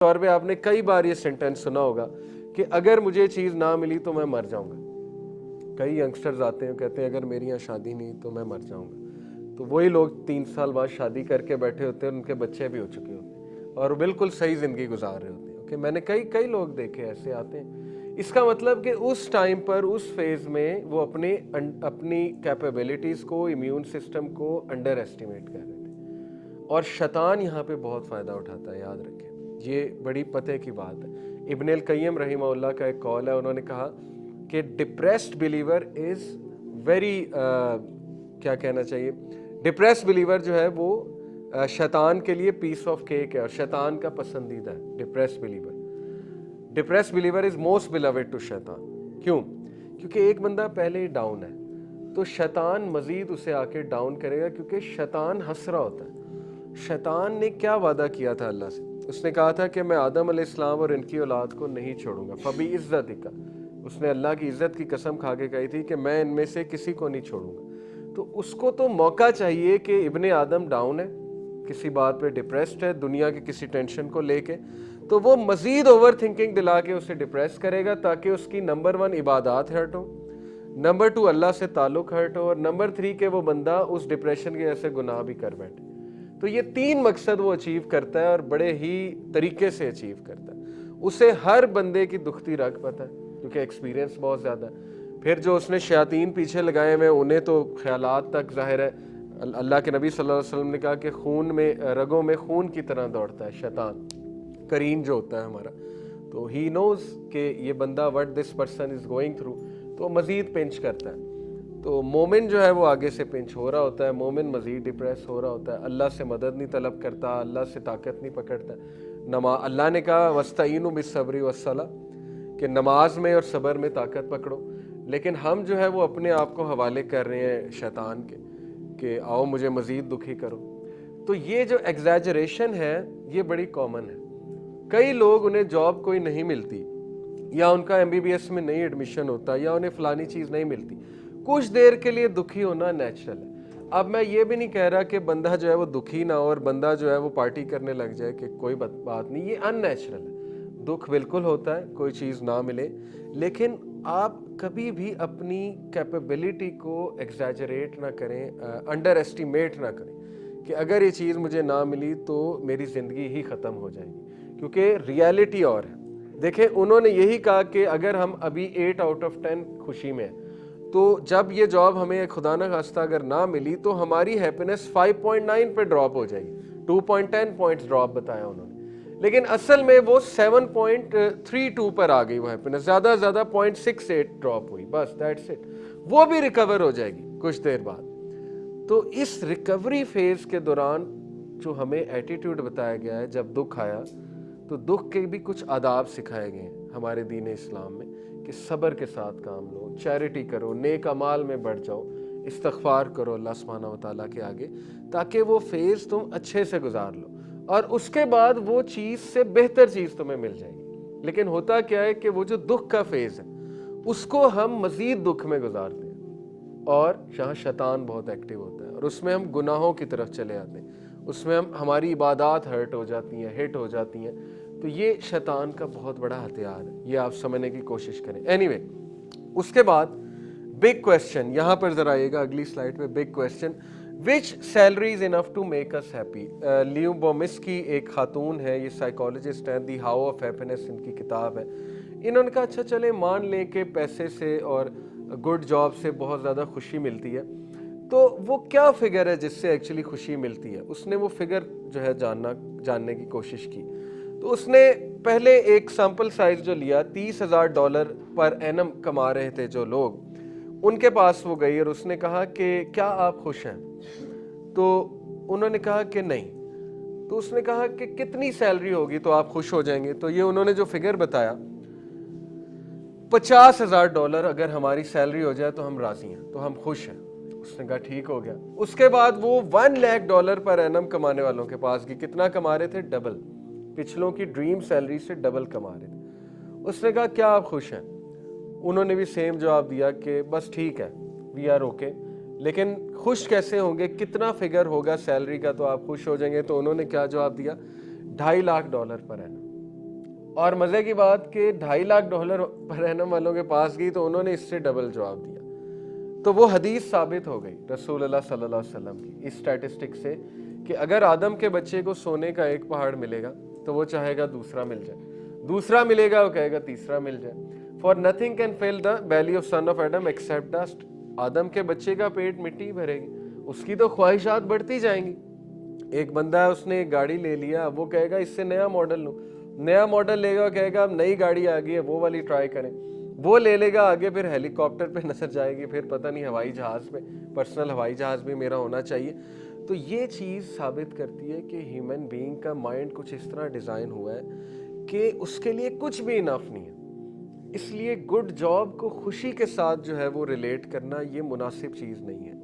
तौर पे आपने कई बार ये सेंटेंस सुना होगा कि अगर मुझे चीज़ ना मिली तो मैं मर जाऊंगा। कई यंगस्टर्स आते हैं कहते हैं अगर मेरी यहाँ शादी नहीं तो मैं मर जाऊंगा। तो वही लोग 3 साल बाद शादी करके बैठे होते हैं, उनके बच्चे भी हो चुके होते हैं और बिल्कुल सही ज़िंदगी गुजार रहे होते हैं। ओके, मैंने कई लोग देखे ऐसे आते हैं। इसका मतलब कि उस टाइम पर, उस फेज़ में वो अपनी कैपेबिलिटीज़ को, इम्यून सिस्टम को अंडर एस्टिमेट कर रहे थे। और शैतान यहाँ पे बहुत फ़ायदा उठाता है, याद रखें, ये बड़ी पते की बात है। इब्न अल क़य्यिम रहिमहुल्लाह का एक कॉल है, उन्होंने कहा कि डिप्रेस्ड बिलीवर इज़ वेरी, क्या कहना चाहिए, डिप्रेस्ड बिलीवर जो है वो शैतान के लिए पीस ऑफ केक है और शैतान का पसंदीदा है। Depressed believer is most beloved to शैतान। क्यों? क्योंकि एक बंदा पहले ही डाउन है तो शैतान मज़ीद उसे आके डाउन करेगा, क्योंकि शैतान हंस रहा होता है। शैतान ने क्या वादा किया था अल्लाह से? उसने कहा था कि मैं आदम अलैहिस्सलाम और इनकी औलाद को नहीं छोड़ूंगा, फबी इज़्ज़तिका। उसने अल्लाह की इज़्ज़त की कसम खा के कही थी कि मैं इनमें से किसी को नहीं छोड़ूंगा। तो उसको तो मौका चाहिए कि इब्ने आदम डाउन है, किसी बात पे डिप्रेस्ड है, दुनिया के किसी टेंशन को लेके, तो वो मज़ीद ओवर थिंकिंग दिला के उसे डिप्रेस करेगा ताकि उसकी नंबर 1 इबादत हर्ट हो, नंबर 2 अल्लाह से ताल्लुक़ हर्ट हो, और नंबर 3 के वो बंदा उस डिप्रेशन के ऐसे गुनाह भी कर बैठे। तो ये 3 मकसद वो अचीव करता है और बड़े ही तरीके से अचीव करता है। उसे हर बंदे की दुखती रग पता है क्योंकि एक्सपीरियंस बहुत ज़्यादा है। फिर जो उसने शयातीन पीछे लगाए हुए उन्हें तो ख्यालात तक ज़ाहिर है। अल्लाह के नबी सल्लल्लाहु अलैहि वसल्लम ने कहा कि खून में, रगों में खून की तरह दौड़ता है शैतान, करीन जो होता है हमारा। तो ही नोज़ कि ये बंदा what this person is going through, तो मज़ीद पिंच करता है। तो मोमिन जो है वो आगे से पिंच हो रहा होता है, मोमिन मज़ीद डिप्रेस हो रहा होता है, अल्लाह से मदद नहीं तलब करता, अल्लाह से ताकत नहीं पकड़ता। अल्लाह ने कहा वस्तईनु बिस्सब्रि वस्सला, कि नमाज में और सब्र में ताकत पकड़ो। लेकिन हम जो है वो अपने आप को हवाले कर रहे हैं शैतान के कि आओ मुझे मज़ीद दुखी करो। तो ये जो एग्जैजरेशन है ये बड़ी कॉमन है। कई लोग, उन्हें जॉब कोई नहीं मिलती, या उनका MBBS में नहीं एडमिशन होता, या उन्हें फ़लानी चीज़ नहीं मिलती, कुछ देर के लिए दुखी होना नेचुरल है। अब मैं ये भी नहीं कह रहा कि बंदा जो है वो दुखी ना हो और बंदा जो है वो पार्टी करने लग जाए कि कोई बात नहीं, ये अननेचुरल है। दुख बिल्कुल होता है, कोई चीज़ ना मिले, लेकिन आप कभी भी अपनी कैपेबिलिटी को एग्जैजरेट ना करें, अंडर एस्टिमेट ना करें कि अगर ये चीज़ मुझे ना मिली तो मेरी ज़िंदगी ही ख़त्म हो जाएगी, क्योंकि रियलिटी और है। देखें, उन्होंने यही कहा कि अगर हम अभी 8 आउट ऑफ 10 खुशी में हैं, तो जब ये जॉब हमें खुदा न खास्ता अगर ना मिली तो हमारी हैप्पीनेस 5.9 पे ड्रॉप हो जाएगी। 2.10 पॉइंट्स ड्रॉप बताया उन्होंने, लेकिन असल में वो 7.32 पर आ गई वो हैप्पीनेस, ज़्यादा 0.68 ड्रॉप हुई, बस दैट्स इट। वो भी रिकवर हो जाएगी कुछ देर बाद। तो इस रिकवरी फेज के दौरान जो हमें एटीट्यूड बताया गया है, जब दुख आया तो दुख के भी कुछ आदाब सिखाए गए हैं हमारे दीन इस्लाम में कि सब्र के साथ काम लो, चैरिटी करो, नेक अमाल में बढ़ जाओ, इस्तग़फ़ार करो अल्लाह सुब्हानहू व तआला के आगे, ताकि वो फेज़ तुम अच्छे से गुजार लो और उसके बाद वो चीज़ से बेहतर चीज़ तुम्हें मिल जाएगी। लेकिन होता क्या है कि वो जो दुख का फेज़ है उसको हम मज़ीद दुख में गुजारते हैं और यहाँ शैतान बहुत एक्टिव होता है और उसमें हम गुनाहों की तरफ चले जाते हैं, उसमें हमारी इबादत हर्ट हो जाती हैं, हिट हो जाती हैं। तो ये शैतान का बहुत बड़ा हथियार है, ये आप समझने की कोशिश करें। एनीवे, उसके बाद बिग क्वेश्चन, यहाँ पर जरा आइएगा अगली स्लाइड पे। Big question, which salary is enough to make us happy. Leo बोमिस्की एक खातून है, ये साइकोलॉजिस्ट हैं, दी हाउ ऑफ हैप्पीनेस इनकी किताब है। इन्होंने कहा अच्छा चले मान लें कि पैसे से और गुड जॉब से बहुत ज़्यादा खुशी मिलती है, तो वो क्या फिगर है जिससे एक्चुअली खुशी मिलती है। उसने वो फिगर जो है जानने की कोशिश की। तो उसने पहले एक सैंपल साइज जो लिया, $30,000 पर एनम कमा रहे थे जो लोग, उनके पास वो गई और उसने कहा कि क्या आप खुश हैं? तो उन्होंने कहा कि नहीं। तो उसने कहा कि कितनी सैलरी होगी तो आप खुश हो जाएंगे? तो ये उन्होंने जो फिगर बताया, $50,000 अगर हमारी सैलरी हो जाए तो हम राजी हैं, तो हम खुश हैं। उसने कहा ठीक हो गया। उसके बाद वो $1 लाख पर एनम कमाने वालों के पास गई। कितना कमा रहे थे? डबल, पिछलों की ड्रीम सैलरी से डबल कमा रहे थे। उसने कहा क्या आप खुश हैं? उन्होंने भी सेम जवाब दिया कि बस ठीक है, वी आर ओके। लेकिन खुश कैसे होंगे, कितना फिगर होगा सैलरी का तो आप खुश हो जाएंगे? तो उन्होंने क्या जवाब दिया? $2.5 लाख पर एनम। اور مزے کی بات کہ $2.5 लाख پر اینم والوں کے پاس گئی تو انہوں نے اس سے ڈبل جواب دیا. تو وہ حدیث ثابت ہو گئی رسول اللہ صلی اللہ علیہ وسلم کی اس اسٹیٹسٹک سے کہ اگر آدم کے بچے کو سونے کا ایک پہاڑ ملے گا تو وہ چاہے گا دوسرا مل جائے, دوسرا ملے گا وہ کہے گا تیسرا مل جائے. For nothing can fill the belly of son of Adam except dust. آدم کے بچے کا پیٹ مٹی بھرے گی, اس کی تو خواہشات بڑھتی جائیں گی. ایک بندہ ہے, اس نے ایک گاڑی لے لیا, اب وہ کہے گا اس سے نیا ماڈل لوں, نیا ماڈل لے گا, کہے گا اب نئی گاڑی آ گئی ہے وہ والی ٹرائی کریں, وہ لے لے گا, آگے پھر ہیلی کاپٹر پہ نظر جائے گی, پھر پتہ نہیں ہوائی جہاز پہ, پرسنل ہوائی جہاز بھی میرا ہونا چاہیے. تو یہ چیز ثابت کرتی ہے کہ ہیومن بینگ کا مائنڈ کچھ اس طرح ڈیزائن ہوا ہے کہ اس کے لیے کچھ بھی انف نہیں ہے. اس لیے گڈ جاب کو خوشی کے ساتھ جو ہے وہ ریلیٹ کرنا یہ مناسب چیز نہیں ہے.